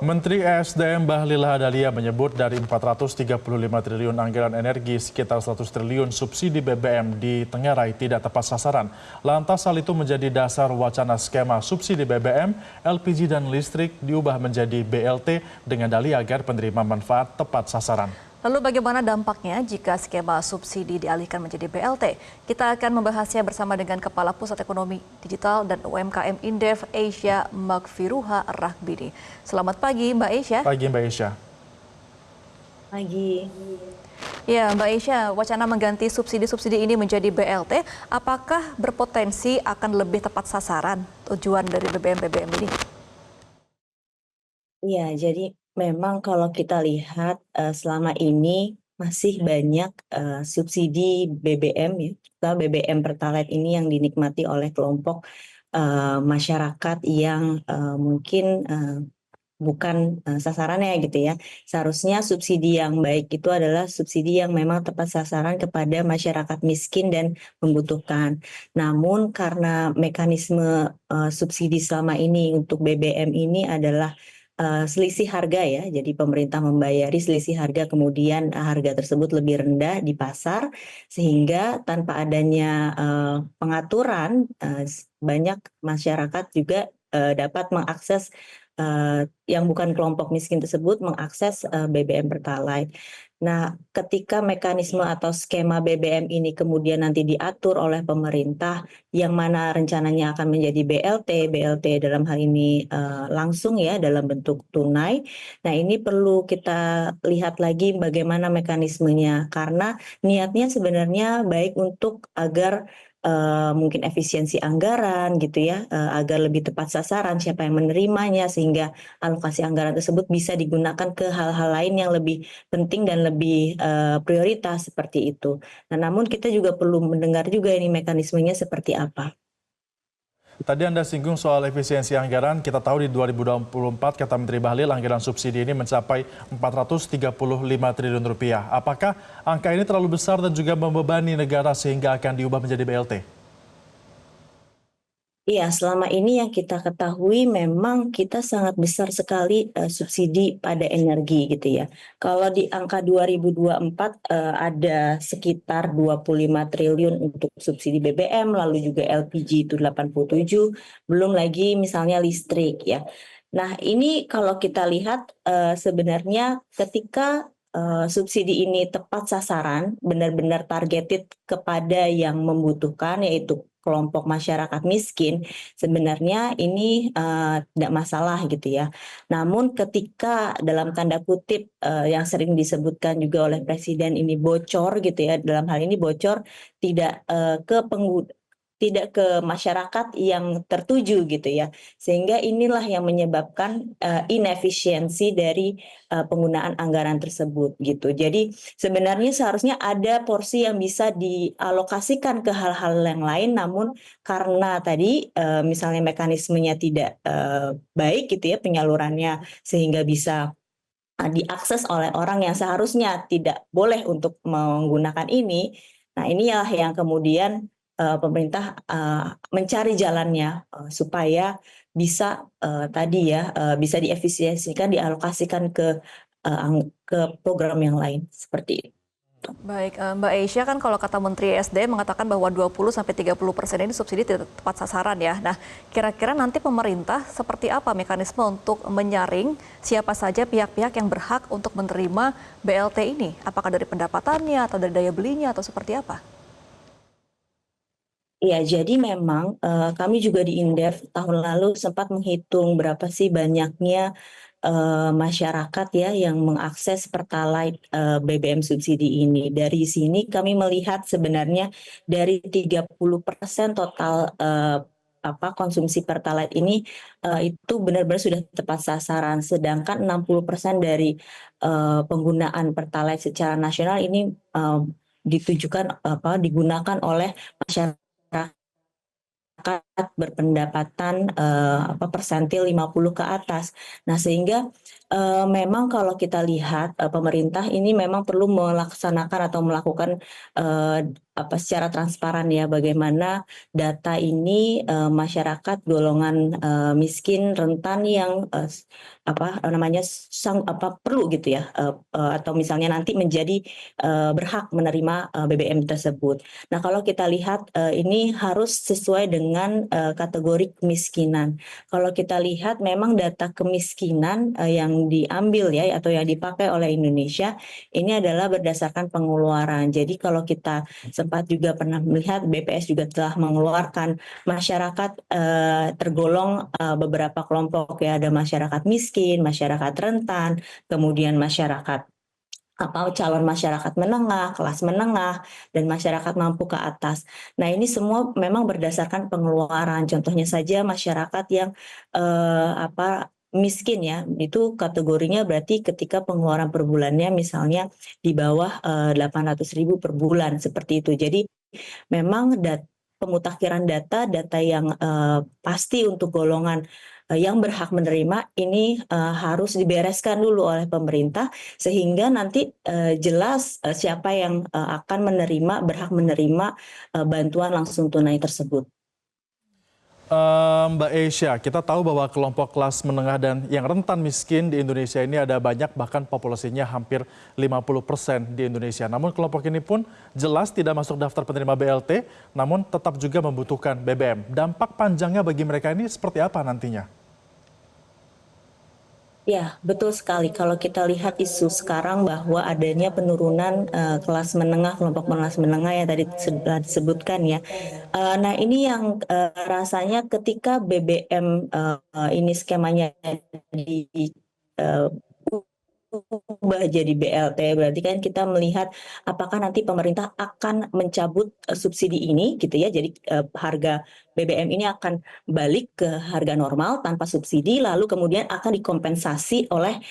Menteri ESDM Bahlil Lahadalia menyebut dari 435 triliun anggaran energi, sekitar 100 triliun subsidi BBM ditengarai tidak tepat sasaran. Lantas hal itu menjadi dasar wacana skema subsidi BBM, LPG dan listrik diubah menjadi BLT dengan dalih agar penerima manfaat tepat sasaran. Lalu bagaimana dampaknya jika skema subsidi dialihkan menjadi BLT? Kita akan membahasnya bersama dengan Kepala Pusat Ekonomi Digital dan UMKM Indef Asia Magfiruha Rahbini. Selamat pagi Mbak Asia. Pagi Mbak Asia. Pagi. Ya Mbak Asia, wacana mengganti subsidi-subsidi ini menjadi BLT, apakah berpotensi akan lebih tepat sasaran tujuan dari BBM ini? Iya, jadi memang kalau kita lihat selama ini masih banyak subsidi BBM ya, terutama BBM Pertalite ini yang dinikmati oleh kelompok masyarakat yang mungkin bukan sasarannya gitu ya. Seharusnya subsidi yang baik itu adalah subsidi yang memang tepat sasaran kepada masyarakat miskin dan membutuhkan. Namun karena mekanisme subsidi selama ini untuk BBM ini adalah selisih harga ya, jadi pemerintah membayari selisih harga, kemudian harga tersebut lebih rendah di pasar, sehingga tanpa adanya pengaturan banyak masyarakat juga dapat mengakses yang bukan kelompok miskin tersebut mengakses BBM Pertalite. Nah, ketika mekanisme atau skema BBM ini kemudian nanti diatur oleh pemerintah, yang mana rencananya akan menjadi BLT dalam hal ini langsung ya dalam bentuk tunai. Nah, ini perlu kita lihat lagi bagaimana mekanismenya, karena niatnya sebenarnya baik untuk agar mungkin efisiensi anggaran gitu ya, agar lebih tepat sasaran siapa yang menerimanya, sehingga alokasi anggaran tersebut bisa digunakan ke hal-hal lain yang lebih penting dan lebih prioritas seperti itu. Nah, namun kita juga perlu mendengar juga ini mekanismenya seperti apa. Tadi Anda singgung soal efisiensi anggaran. Kita tahu di 2024 kata Menteri Bahlil anggaran subsidi ini mencapai 435 triliun rupiah. Apakah angka ini terlalu besar dan juga membebani negara sehingga akan diubah menjadi BLT? Iya, selama ini yang kita ketahui memang kita sangat besar sekali subsidi pada energi gitu ya. Kalau di angka 2024 ada sekitar 25 triliun untuk subsidi BBM, lalu juga LPG itu 87, belum lagi misalnya listrik ya. Nah, ini kalau kita lihat sebenarnya ketika subsidi ini tepat sasaran, benar-benar targeted kepada yang membutuhkan, yaitu kelompok masyarakat miskin, sebenarnya ini tidak masalah gitu ya. Namun ketika dalam tanda kutip yang sering disebutkan juga oleh Presiden ini bocor gitu ya, dalam hal ini bocor tidak tidak ke masyarakat yang tertuju gitu ya, sehingga inilah yang menyebabkan inefisiensi dari penggunaan anggaran tersebut gitu. Jadi sebenarnya seharusnya ada porsi yang bisa dialokasikan ke hal-hal yang lain, namun karena tadi misalnya mekanismenya tidak baik gitu ya penyalurannya, sehingga bisa diakses oleh orang yang seharusnya tidak boleh untuk menggunakan ini. Nah, inilah yang kemudian pemerintah mencari jalannya supaya bisa tadi ya bisa diefisiensikan, dialokasikan ke program yang lain seperti itu. Baik, Mbak Asia, kan kalau kata Menteri ESDM mengatakan bahwa 20-30% ini subsidi tidak tepat sasaran ya. Nah, kira-kira nanti pemerintah seperti apa mekanisme untuk menyaring siapa saja pihak-pihak yang berhak untuk menerima BLT ini? Apakah dari pendapatannya atau dari daya belinya atau seperti apa? Iya, jadi memang kami juga di Indef tahun lalu sempat menghitung berapa sih banyaknya masyarakat ya yang mengakses Pertalite BBM subsidi ini. Dari sini kami melihat sebenarnya dari 30% total konsumsi Pertalite ini itu benar-benar sudah tepat sasaran, sedangkan 60% dari penggunaan Pertalite secara nasional ini digunakan oleh masyarakat berpendapatan persentil 50 ke atas. Nah, sehingga memang kalau kita lihat pemerintah ini memang perlu melaksanakan atau melakukan secara transparan ya bagaimana data ini masyarakat golongan miskin rentan yang perlu gitu ya atau misalnya nanti menjadi berhak menerima BBM tersebut. Nah, kalau kita lihat ini harus sesuai dengan kategori kemiskinan. Kalau kita lihat memang data kemiskinan yang diambil ya atau yang dipakai oleh Indonesia ini adalah berdasarkan pengeluaran. Jadi kalau kita sempat juga pernah melihat BPS juga telah mengeluarkan masyarakat tergolong beberapa kelompok ya, ada masyarakat miskin, masyarakat rentan, kemudian masyarakat calon masyarakat menengah, kelas menengah, dan masyarakat mampu ke atas. Nah, ini semua memang berdasarkan pengeluaran. Contohnya saja masyarakat yang miskin ya, itu kategorinya berarti ketika pengeluaran per bulannya misalnya di bawah 800.000 per bulan seperti itu. Jadi memang pemutakhiran data yang pasti untuk golongan yang berhak menerima ini harus dibereskan dulu oleh pemerintah sehingga nanti jelas siapa yang akan berhak menerima bantuan langsung tunai tersebut. Mbak Asia, kita tahu bahwa kelompok kelas menengah dan yang rentan miskin di Indonesia ini ada banyak, bahkan populasinya hampir 50% di Indonesia. Namun kelompok ini pun jelas tidak masuk daftar penerima BLT, namun tetap juga membutuhkan BBM. Dampak panjangnya bagi mereka ini seperti apa nantinya? Ya, betul sekali. Kalau kita lihat isu sekarang bahwa adanya penurunan kelas menengah, kelompok kelas menengah yang tadi sudah disebutkan ya. Nah, ini yang rasanya ketika BBM ini skemanya diubah jadi BLT, berarti kan kita melihat apakah nanti pemerintah akan mencabut subsidi ini gitu ya. Jadi harga BBM ini akan balik ke harga normal tanpa subsidi, lalu kemudian akan dikompensasi oleh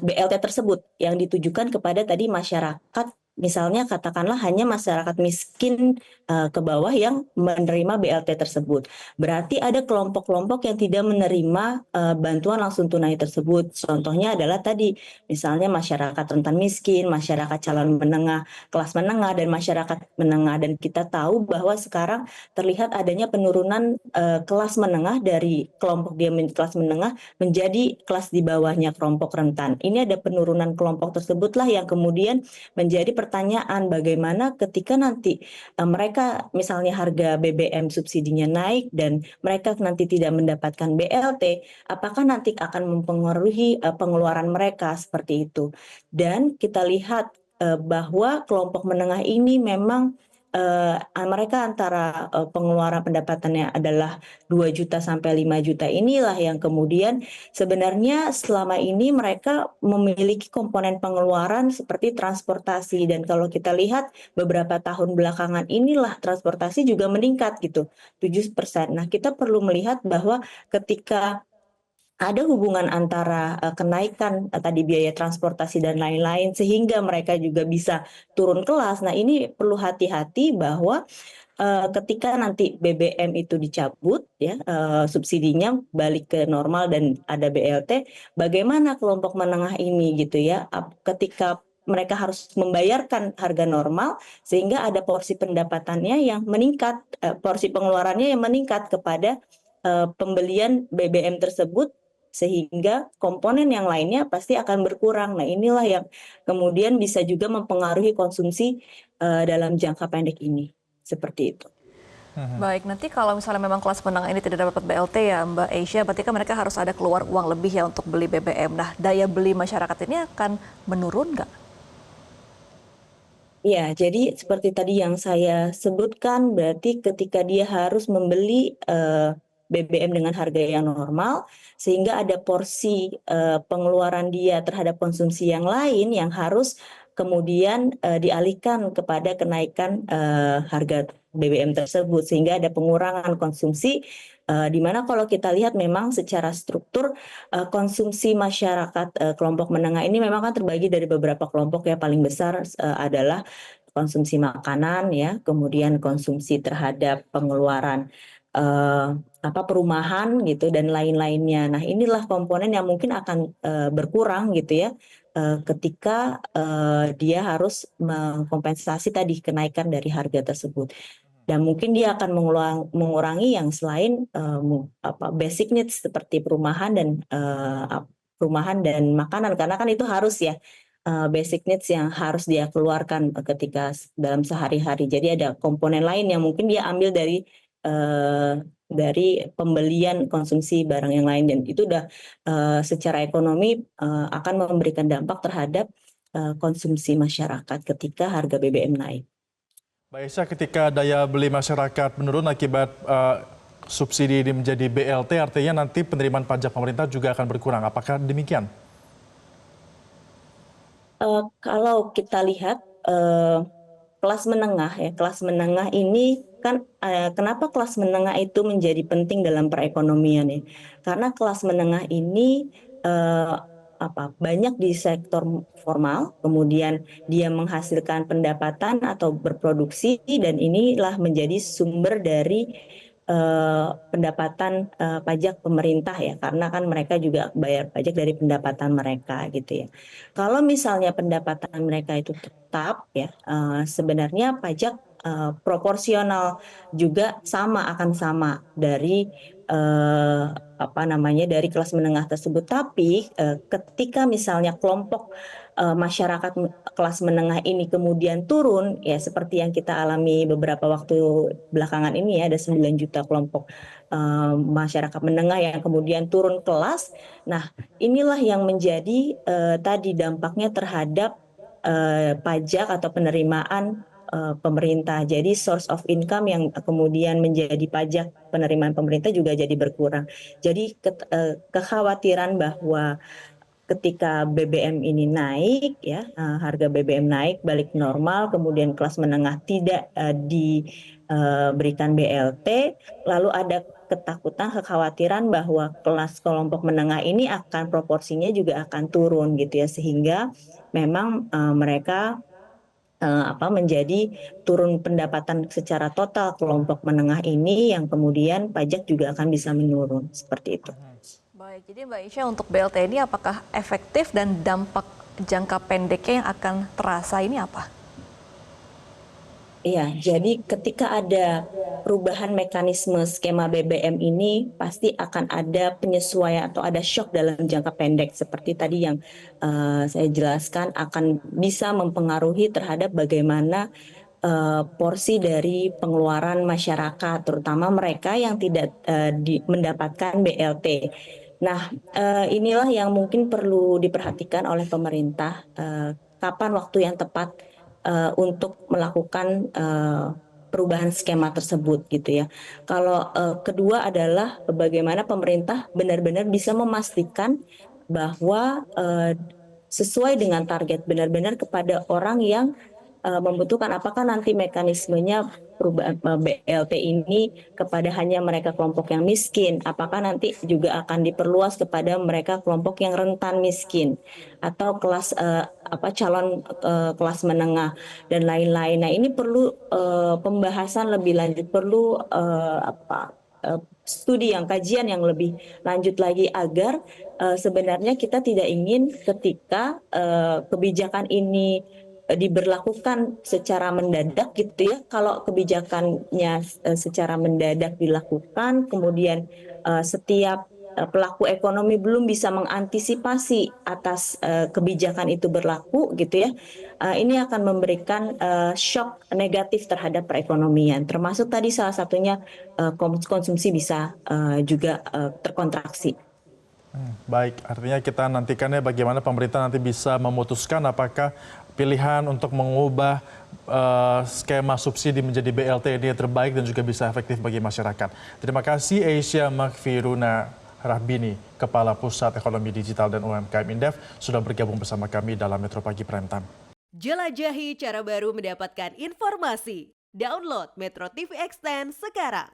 BLT tersebut yang ditujukan kepada tadi masyarakat. Misalnya katakanlah hanya masyarakat miskin ke bawah yang menerima BLT tersebut. Berarti ada kelompok-kelompok yang tidak menerima bantuan langsung tunai tersebut. Contohnya adalah tadi misalnya masyarakat rentan miskin, masyarakat calon menengah, kelas menengah, dan masyarakat menengah. Dan kita tahu bahwa sekarang terlihat adanya penurunan kelas menengah dari kelompok dia kelas menengah menjadi kelas di bawahnya kelompok rentan. Ini ada penurunan kelompok tersebutlah yang kemudian menjadi pertanyaan bagaimana ketika nanti mereka misalnya harga BBM subsidinya naik dan mereka nanti tidak mendapatkan BLT, apakah nanti akan mempengaruhi pengeluaran mereka seperti itu. Dan kita lihat bahwa kelompok menengah ini memang mereka antara pengeluaran pendapatannya adalah 2 juta sampai 5 juta inilah yang kemudian sebenarnya selama ini mereka memiliki komponen pengeluaran seperti transportasi, dan kalau kita lihat beberapa tahun belakangan inilah transportasi juga meningkat gitu 7%. Nah, kita perlu melihat bahwa ketika ada hubungan antara kenaikan tadi biaya transportasi dan lain-lain sehingga mereka juga bisa turun kelas. Nah, ini perlu hati-hati bahwa ketika nanti BBM itu dicabut ya subsidinya balik ke normal dan ada BLT, bagaimana kelompok menengah ini gitu ya ketika mereka harus membayarkan harga normal sehingga ada porsi pendapatannya yang meningkat, porsi pengeluarannya yang meningkat kepada pembelian BBM tersebut sehingga komponen yang lainnya pasti akan berkurang. Nah, inilah yang kemudian bisa juga mempengaruhi konsumsi dalam jangka pendek ini. Seperti itu. Baik, nanti kalau misalnya memang kelas menengah ini tidak dapat BLT ya Mbak Asia, berarti kan mereka harus ada keluar uang lebih ya untuk beli BBM. Nah, daya beli masyarakat ini akan menurun nggak? Ya, jadi seperti tadi yang saya sebutkan, berarti ketika dia harus membeli BBM dengan harga yang normal, sehingga ada porsi pengeluaran dia terhadap konsumsi yang lain yang harus kemudian dialihkan kepada kenaikan harga BBM tersebut, sehingga ada pengurangan konsumsi, di mana kalau kita lihat memang secara struktur konsumsi masyarakat kelompok menengah ini memang kan terbagi dari beberapa kelompok ya, paling besar adalah konsumsi makanan ya, kemudian konsumsi terhadap pengeluaran eh, perumahan gitu dan lain-lainnya. Nah, inilah komponen yang mungkin akan berkurang gitu ya ketika dia harus mengkompensasi tadi kenaikan dari harga tersebut. Dan mungkin dia akan mengurangi yang selain basic needs seperti perumahan dan makanan, karena kan itu harus ya basic needs yang harus dia keluarkan ketika dalam sehari-hari. Jadi ada komponen lain yang mungkin dia ambil dari pembelian konsumsi barang yang lain, dan itu udah secara ekonomi akan memberikan dampak terhadap konsumsi masyarakat ketika harga BBM naik. Mbak Aisyah, ketika daya beli masyarakat menurun akibat subsidi ini menjadi BLT, artinya nanti penerimaan pajak pemerintah juga akan berkurang. Apakah demikian? Kalau kita lihat kelas menengah ini kan kenapa kelas menengah itu menjadi penting dalam perekonomian ya? Karena kelas menengah ini banyak di sektor formal, kemudian dia menghasilkan pendapatan atau berproduksi, dan inilah menjadi sumber dari pendapatan pajak pemerintah ya, karena kan mereka juga bayar pajak dari pendapatan mereka gitu ya. Kalau misalnya pendapatan mereka itu tetap ya, sebenarnya pajak proporsional juga akan sama dari dari kelas menengah tersebut. Tapi ketika misalnya kelompok masyarakat kelas menengah ini kemudian turun ya, seperti yang kita alami beberapa waktu belakangan ini ya, ada 9 juta kelompok masyarakat menengah yang kemudian turun kelas. Nah, inilah yang menjadi tadi dampaknya terhadap pajak atau penerimaan pemerintah. Jadi source of income yang kemudian menjadi pajak penerimaan pemerintah juga jadi berkurang. Jadi kekhawatiran bahwa ketika BBM ini naik ya, harga BBM naik balik normal, kemudian kelas menengah tidak diberikan BLT, lalu ada kekhawatiran bahwa kelompok menengah ini akan proporsinya juga akan turun gitu ya, sehingga memang mereka menjadi turun pendapatan secara total kelompok menengah ini, yang kemudian pajak juga akan bisa menurun seperti itu. Baik, jadi Mbak Aisyah, untuk BLT ini apakah efektif dan dampak jangka pendeknya yang akan terasa ini apa? Iya, jadi ketika ada perubahan mekanisme skema BBM ini, pasti akan ada penyesuaian atau ada shock dalam jangka pendek. Seperti tadi yang saya jelaskan, akan bisa mempengaruhi terhadap bagaimana porsi dari pengeluaran masyarakat, terutama mereka yang tidak mendapatkan BLT. Nah, inilah yang mungkin perlu diperhatikan oleh pemerintah, kapan waktu yang tepat untuk melakukan perubahan skema tersebut gitu ya. Kalau kedua adalah bagaimana pemerintah benar-benar bisa memastikan bahwa sesuai dengan target, benar-benar kepada orang yang membutuhkan. Apakah nanti mekanismenya perubahan BLT ini kepada hanya mereka kelompok yang miskin? Apakah nanti juga akan diperluas kepada mereka kelompok yang rentan miskin atau kelas calon kelas menengah dan lain-lain? Nah, ini perlu pembahasan lebih lanjut, perlu kajian yang lebih lanjut lagi, agar sebenarnya kita tidak ingin ketika kebijakan ini diberlakukan secara mendadak gitu ya. Kalau kebijakannya secara mendadak dilakukan, kemudian setiap pelaku ekonomi belum bisa mengantisipasi atas kebijakan itu berlaku gitu ya, ini akan memberikan shock negatif terhadap perekonomian, termasuk tadi salah satunya konsumsi bisa juga terkontraksi. Baik, artinya kita nantikan ya bagaimana pemerintah nanti bisa memutuskan apakah pilihan untuk mengubah skema subsidi menjadi BLT ini terbaik dan juga bisa efektif bagi masyarakat. Terima kasih Aisyah Makfiruna Rahbini, Kepala Pusat Ekonomi Digital dan UMKM Indef, sudah bergabung bersama kami dalam Metro Pagi Prime Time. Jelajahi cara baru mendapatkan informasi. Download Metro TV Extend sekarang.